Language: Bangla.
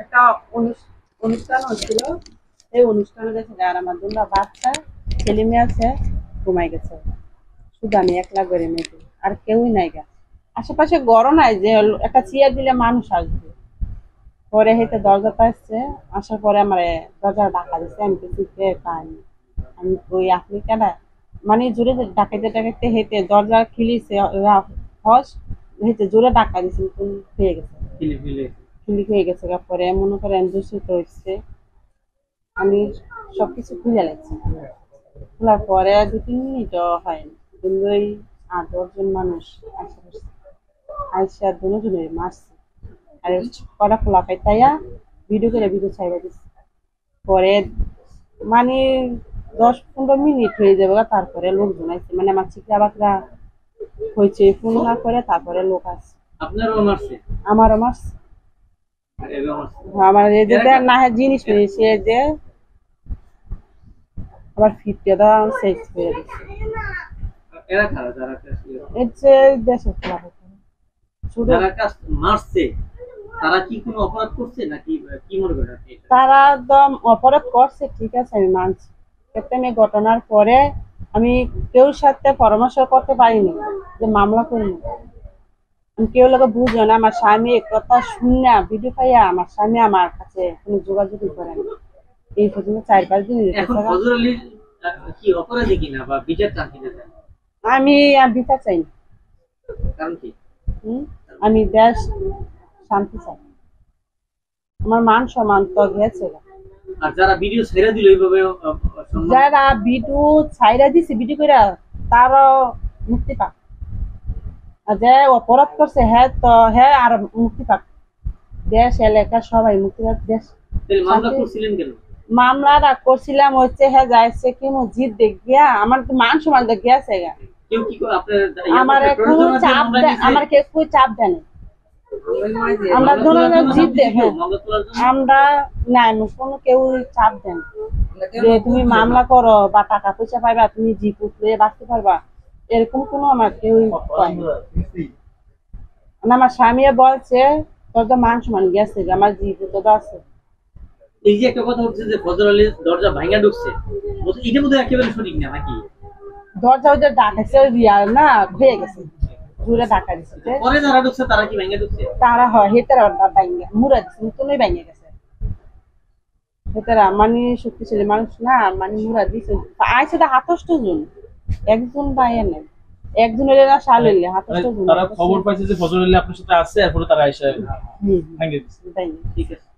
একটা অনুষ্ঠান হচ্ছিল, এই অনুষ্ঠানে গেছে আর আমার দুটা বাচ্চা ছেলে মেয়ে আছে, ঘুমাই গেছে। শুধু আমি একলা করে মেয়েকে, আর কেউই নাই গা। আশেপাশে গরম নাই যে একটা চেয়ার দিলে মানুষ আসবে। পরে হেঁটে দরজাটা আসছে, আসার পরে আমার দরজা ডাকা দিচ্ছে, আমি কিছু পাইনি। আমি কই আপনি কেন, মানে জোরে ডাকাইতে ডাকাইতে হেঁটে দরজা খিলিছে, হস হেঁটে জোরে ডাকা দিচ্ছে, হয়ে গেছে ক্লিক হয়ে গেছে। পরে মনে করেন দূষিত হচ্ছে, আমি সবকিছু খুলে লাগছি। খোলার পরে 2-3 মিনিটও হয়নি, কিন্তু ওই 8-10 জন মানুষ আইসা দুজনের মারছে। আর কটা খোলা পাইতাইয়া ভিডিও করে ভিডিও ছাইড়া দিচ্ছে। পরে মানে 10-15 মিনিট হয়ে যাবে, তারপরে লোকজন আসছে, মানে আমার চিকরা বাকরা হয়েছে ফোন না করে, তারপরে লোক আসছে। আমারও মারছে। আমার এই যে না জিনিস নিয়েছে, যে আবার ফিরতে দেওয়া শেষ করে দিচ্ছে। এর যে দেশের তারা একদম অপরাধ করছে, ঠিক আছে আমি মানছি। কিন্তু ঘটনার পরে আমি কেউ সাথে পরামর্শ করতে পারিনি যে মামলা করিনি। কেউ লোক বুঝো না, আমার স্বামী কথা শুনে ভিডিও পাইয়া আমার স্বামী আমার কাছে কোনো যোগাযোগই করে না। এই পর্যন্ত 4-5 দিন আমি বিচার চাই। আমি দেশ শান্তি চাই, আমার মান সম্মান তো গেছে। আর যারা ভিডিও ছেড়ে দিল এইভাবে, যারা ভিডিও ছাইরা দিছে ভিডিও করে, তারও মুক্তি পাক। আর যে অপরাধ করছে হ্যাঁ তো হ্যাঁ আর মুক্তি পাক, দেশ এলাকা সবাই মুক্তি পাক। দেশ মামলা করছিলেন কেন? মামলাটা করছিলাম হচ্ছে হ্যাঁ যাইছে কি মসজিদ দেখিয়া আমার তো মান সম্মান গেছে গা। কেউ কি করে আপনার আমার কোনো চাপ আমার কেউ চাপ দেয় না। আমরা ধরুন জিত দেখে আমরা না, কোনো কেউ চাপ দেন যে তুমি মামলা করো বা টাকা পয়সা পাইবা, তুমি জিপ উঠলে বাঁচতে পারবা, এরকম কোনো আমার কেউ আমার স্বামী বলছে তোর তো মান সম্মান গেছে, আমার জীবিত আছে। এই যে একটা কথা হচ্ছে যে ফজর আলী দরজা ভাঙা ঢুকছে, এটা বোধহয় একেবারে সঠিক না নাকি? দরজা ওদের ডাকাইছে রিয়াল না হয়ে গেছে, ঘুরে ঢাকা দিচ্ছে। পরে যারা ঢুকছে তারা কি ভাঙা ঢুকছে? তারা হয় হেতারা ভাঙা মুড়া দিচ্ছে, নতুনই ভেঙে গেছে। হেতারা মানে শক্তিশালী মানুষ না, মানে মুড়া দিচ্ছে। আইসে তো 28 জন, একজন বাইরে নেই, একজনের না শাল হইলে 28 জন। তারা খবর পাইছে যে ফজর আলী আপনার সাথে আছে, এরপরে তারা এসে ভাঙে দিচ্ছে। ঠিক আছে।